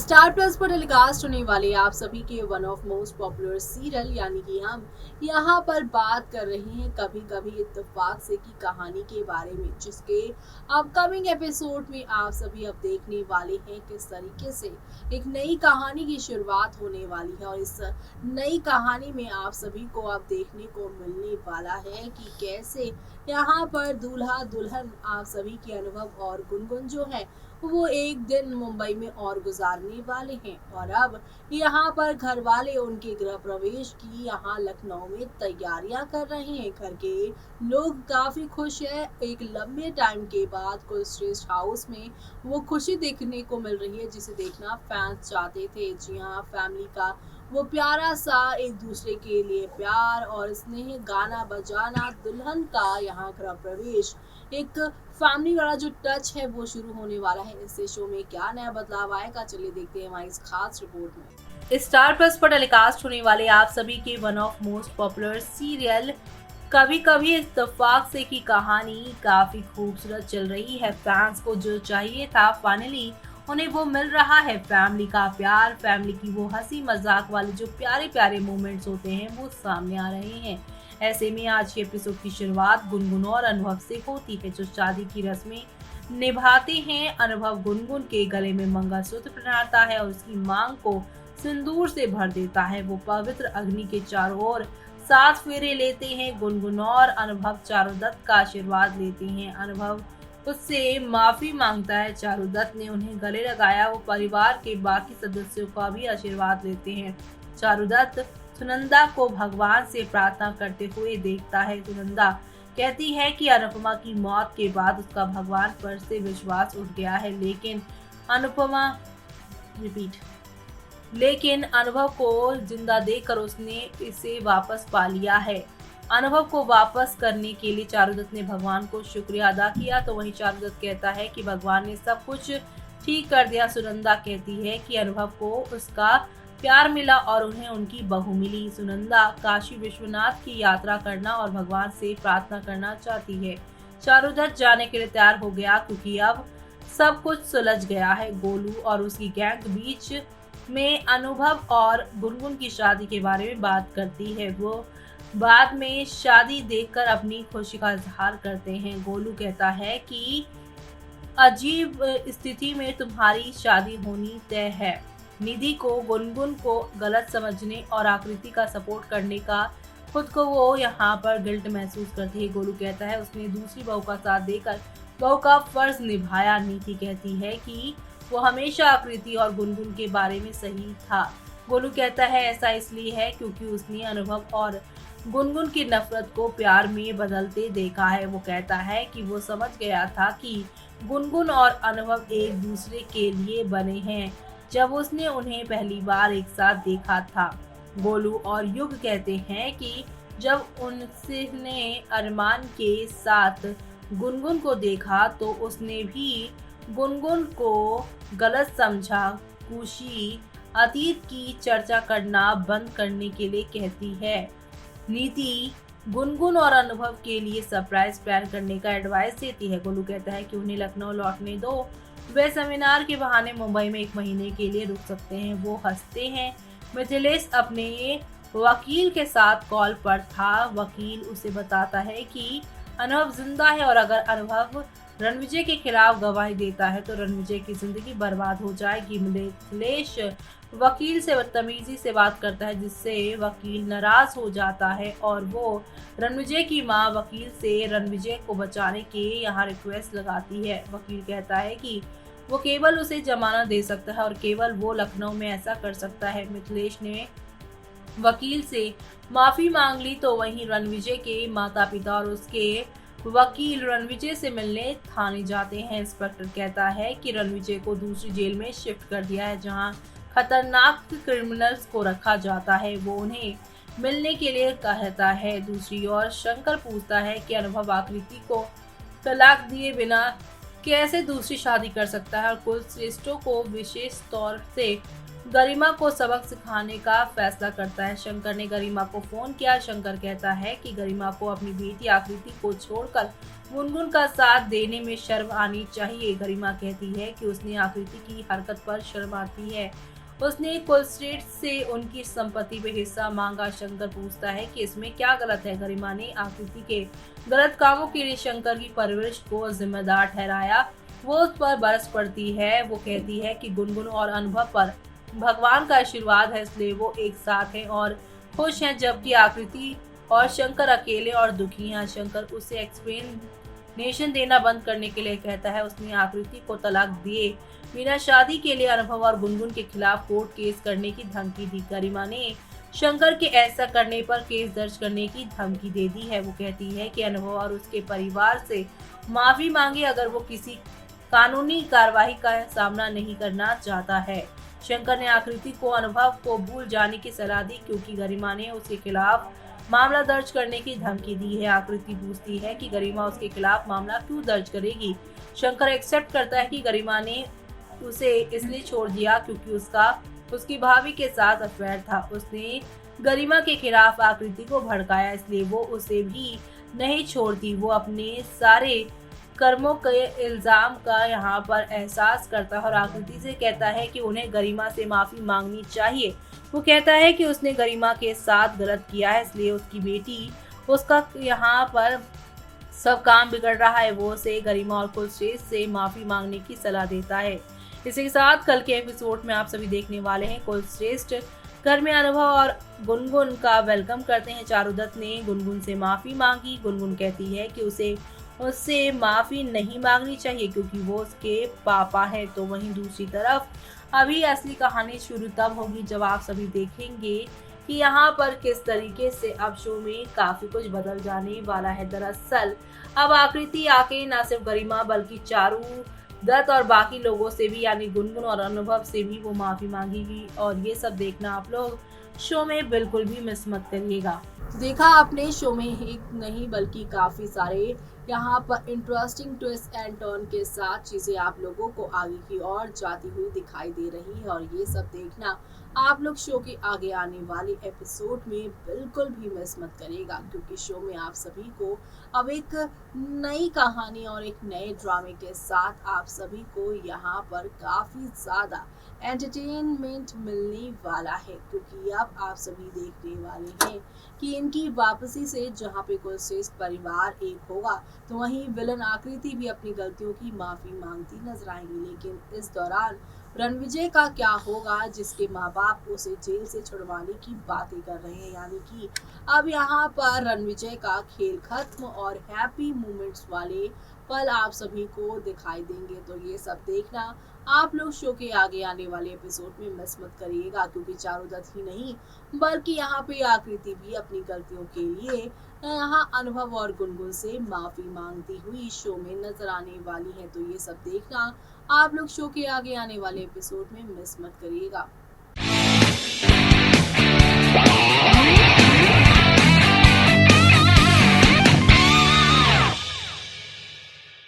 Star plus पर telecast होने वाले आप सभी के one of most popular serial यानी कि हम यहाँ पर बात कर रहे हैं कभी कभी इत्तेफाक से की कहानी के बारे में, जिसके अपकमिंग एपिसोड में आप सभी अब देखने वाले हैं किस तरीके से एक नई कहानी की शुरुआत होने वाली है। और इस नई कहानी में आप सभी को अब देखने को मिलने वाला है कि कैसे यहाँ पर दूल्हा दुल्हन आप सभी के अनुभव और गुनगुन जो है वो एक दिन मुंबई में और गुजारने वाले हैं। और अब यहाँ पर घर वाले उनके गृह प्रवेश की यहाँ लखनऊ में तैयारियां कर रहे हैं। घर के लोग काफी खुश है, एक लंबे टाइम के बाद कुलश्रेष्ठ हाउस में वो खुशी देखने को मिल रही है जिसे देखना फैंस चाहते थे। जी हाँ, फैमिली का वो प्यारा सा एक दूसरे के लिए प्यार और स्नेह, गाना बजाना, दुल्हन का यहाँ गृह प्रवेश, एक फैमिली वाला जो टच है वो शुरू होने वाला है। इससे शो में क्या नया बदलाव आएगा, चलिए देखते हैं हमारी इस खास रिपोर्ट में। स्टार प्लस पर टेलीकास्ट होने वाले आप सभी के one of most popular serial कभी कभी इत्तेफाक से की कहानी काफी खूबसूरत चल रही है। फैंस को जो चाहिए था फाइनली उन्हें वो मिल रहा है। फैमिली का प्यार, फैमिली की वो हंसी मजाक वाले जो प्यारे प्यारे मोमेंट्स होते हैं वो सामने आ रहे हैं। ऐसे में आज के एपिसोड की शुरुआत गुनगुन और अनुभव से होती है, जो शादी की रस्में निभाते हैं। अनुभव गुनगुन के गले में मंगलसूत्र पहनाता है और उसकी मांग को सिंदूर से भर देता है। वो पवित्र अग्नि के चारों ओर 7 फेरे लेते हैं। गुनगुन और अनुभव चारुदत्त का आशीर्वाद लेते हैं। अनुभव उससे माफी मांगता है। चारुदत्त ने उन्हें गले लगाया। वो परिवार के बाकी सदस्यों का भी आशीर्वाद लेते हैं। चारुदत्त सुनंदा को भगवान से प्रार्थना करते हुए देखता है। सुनंदा कहती है कि अनुपमा की मौत के बाद उसका भगवान पर से विश्वास उठ गया है, लेकिन अनुभव को जिंदा देखकर उसने इसे वापस पा लिया है। अनुभव को वापस करने के लिए चारुदत्त ने भगवान को शुक्रिया अदा किया, तो वहीं चारुदत्त कहता है कि भगवान ने सब कुछ ठीक कर दिया। सुनंदा कहती है कि अनुभव को उसका प्यार मिला और उन्हें उनकी बहू मिली। सुनंदा काशी विश्वनाथ की यात्रा करना और भगवान से प्रार्थना करना चाहती है। चारुदत्त जाने के लिए तैयार हो गया क्योंकि अब सब कुछ सुलझ गया है। गोलू और उसकी गैंग बीच में अनुभव और गुनगुन की शादी के बारे में बात करती है। वो बाद में शादी देखकर अपनी खुशी का इजहार करते हैं। गोलू कहता है कि अजीब स्थिति में तुम्हारी शादी होनी तय है। निधि को गुनगुन को गलत समझने और आकृति का सपोर्ट करने का खुद को वो यहाँ पर गिल्ट महसूस करती है। गोलू कहता है उसने दूसरी बहू का साथ देकर बहू का फर्ज निभाया। निधि कहती है कि वो हमेशा आकृति और गुनगुन के बारे में सही था। गोलू कहता है ऐसा इसलिए है क्योंकि उसने अनुभव और गुनगुन की नफरत को प्यार में बदलते देखा है। वो कहता है कि वो समझ गया था कि गुनगुन और अनुभव एक दूसरे के लिए बने हैं जब उसने उन्हें पहली बार एक साथ देखा था। गोलू और युग कहते हैं कि जब उनने अरमान के साथ गुनगुन को देखा तो उसने भी गुनगुन को गलत समझा। खुशी अतीत की चर्चा करना बंद करने के लिए कहती है। नीति गुनगुन और अनुभव के लिए सरप्राइज प्लान करने का एडवाइस देती है। गोलू कहता है कि उन्हें लखनऊ लौटने दो, वे सेमिनार के बहाने मुंबई में 1 महीने के लिए रुक सकते हैं। वो हंसते हैं। मिथिलेश अपने वकील के साथ कॉल पर था। वकील उसे बताता है कि अनुभव जिंदा है और अगर अनुभव रणविजय के खिलाफ गवाही देता है तो रणविजय की जिंदगी बर्बाद हो जाएगी। मिथिलेश वकील से बदतमीजी से बात करता है जिससे वकील नाराज हो जाता है और वो रणविजय की मां वकील से रणविजय को बचाने के यहाँ रिक्वेस्ट लगाती है। वकील कहता है कि वो केवल उसे जमानत दे सकता है और केवल वो लखनऊ में ऐसा कर सकता है। मिथिलेश ने वकील से माफी मांग ली, तो वहीं रणविजय के माता पिता और उसके वकील रणविजय से मिलने थाने जाते हैं। इंस्पेक्टर कहता है कि रणविजय को दूसरी जेल में शिफ्ट कर दिया है जहां खतरनाक क्रिमिनल्स को रखा जाता है। वो उन्हें मिलने के लिए कहता है। दूसरी ओर शंकर पूछता है कि अनुभव आकृति को तलाक दिए बिना कैसे दूसरी शादी कर सकता है और कुलश्रेष्ठों को विशेष तौर से गरिमा को सबक सिखाने का फैसला करता है। शंकर ने गरिमा को फोन किया। शंकर कहता है कि गरिमा को अपनी बेटी आकृति को छोड़कर गुनगुन का साथ देने में शर्म आनी चाहिए। गरिमा कहती है कि उसने आकृति की हरकत पर शर्म आती है। उसने कुलश्रेष्ठ से उनकी संपत्ति पे हिस्सा मांगा। शंकर पूछता है कि इसमें क्या गलत है। गरिमा ने आकृति के गलत कामों के लिए शंकर की परवरिश को जिम्मेदार ठहराया। वो उस पर बरस पड़ती है। वो कहती है कि गुनगुन और अनुभव पर भगवान का आशीर्वाद है, इसलिए वो एक साथ हैं और खुश हैं, जबकि आकृति और शंकर अकेले और दुखी हैं। शंकर उसे एक्सप्लेनेशन देना बंद करने के लिए कहता है। उसने आकृति को तलाक दिए बिना शादी के लिए अनुभव और गुनगुन के खिलाफ कोर्ट केस करने की धमकी दी। गरिमा ने शंकर के ऐसा करने पर केस दर्ज करने की धमकी दे दी है। वो कहती है कि अनुभव और उसके परिवार से माफी मांगे अगर वो किसी कानूनी कार्रवाई का सामना नहीं करना चाहता है। शंकर ने आकृति को अनुभव को भूल जाने की सलाह दी क्योंकि गरिमा ने उसके खिलाफ मामला दर्ज करने की धमकी दी है। आकृति पूछती है कि गरिमा उसके खिलाफ मामला क्यों दर्ज करेगी। शंकर एक्सेप्ट करता है कि गरिमा ने उसे इसलिए छोड़ दिया क्योंकि उसकी भाभी के साथ अफेयर था। उसने गरिमा के खिलाफ आकृति को भड़काया, इसलिए वो उसे भी नहीं छोड़ती। वो अपने सारे कर्मों के इल्जाम का यहाँ पर एहसास करता है और आकृति से कहता है कि उन्हें गरिमा से माफी मांगनी चाहिए। वो कहता है कि उसने गरिमा के साथ गलत किया है, इसलिए उसकी बेटी उसका यहाँ पर सब काम बिगड़ रहा है। वो उसे गरिमा और कुलश्रेष्ठ से माफी मांगने की सलाह देता है। इसी के साथ कल के एपिसोड में आप सभी देखने वाले हैं कुलश्रेष्ठ घर में अनुभव और गुनगुन का वेलकम करते हैं। चारुदत्त ने गुनगुन से माफी मांगी। गुनगुन कहती है कि उससे माफी नहीं मांगनी चाहिए क्योंकि वो उसके पापा है। तो वहीं दूसरी तरफ अभी असली कहानी शुरू तब होगी जब आप सभी देखेंगे कि यहाँ पर किस तरीके से अब शो में काफी कुछ बदल जाने वाला है। दरअसल अब आकृति आके न सिर्फ गरिमा बल्कि चारुदत्त और बाकी लोगों से भी यानी गुनगुन और अनुभव से भी वो माफी मांगेगी और ये सब देखना आप लोग शो में बिल्कुल भी मिस मत करिएगा। देखा आपने शो में एक नहीं बल्कि काफी सारे यहाँ पर इंटरेस्टिंग ट्विस्ट एंड टर्न के साथ चीजें आप लोगों को आगे की ओर जाती हुई दिखाई दे रही है और ये सब देखना आप लोग शो के आगे आने वाले एपिसोड में बिल्कुल भी मिस मत करिएगा क्योंकि शो में आप सभी को अब एक नई कहानी और एक नए ड्रामे के साथ आप सभी को यहाँ पर काफी ज्यादा एंटरटेनमेंट मिलने वाला है क्योंकि अब आप सभी देखने वाले हैं कि इनकी वापसी से जहाँ पे कुलश्रेष्ठ परिवार एक होगा तो वहीं विलन आकृति भी अपनी गलतियों की माफी मांगती नजर आएंगी। लेकिन इस दौरान रणविजय का क्या होगा जिसके माँ बाप उसे जेल से छुड़वाने की बातें कर रहे हैं, यानी कि अब यहाँ पर रणविजय का खेल खत्म और हैप्पी मोमेंट्स वाले पल आप सभी को दिखाई देंगे। तो ये सब देखना आप लोग शो के आगे आने वाले एपिसोड में मिस मत करिएगा क्योंकि चारुदत्त ही नहीं बल्कि यहाँ पे आकृति भी अपनी गलतियों के लिए यहाँ अनुभव और गुनगुन से माफी मांगती हुई शो में नजर आने वाली है। तो ये सब देखना आप लोग शो के आगे आने वाले एपिसोड में मिस मत करिएगा।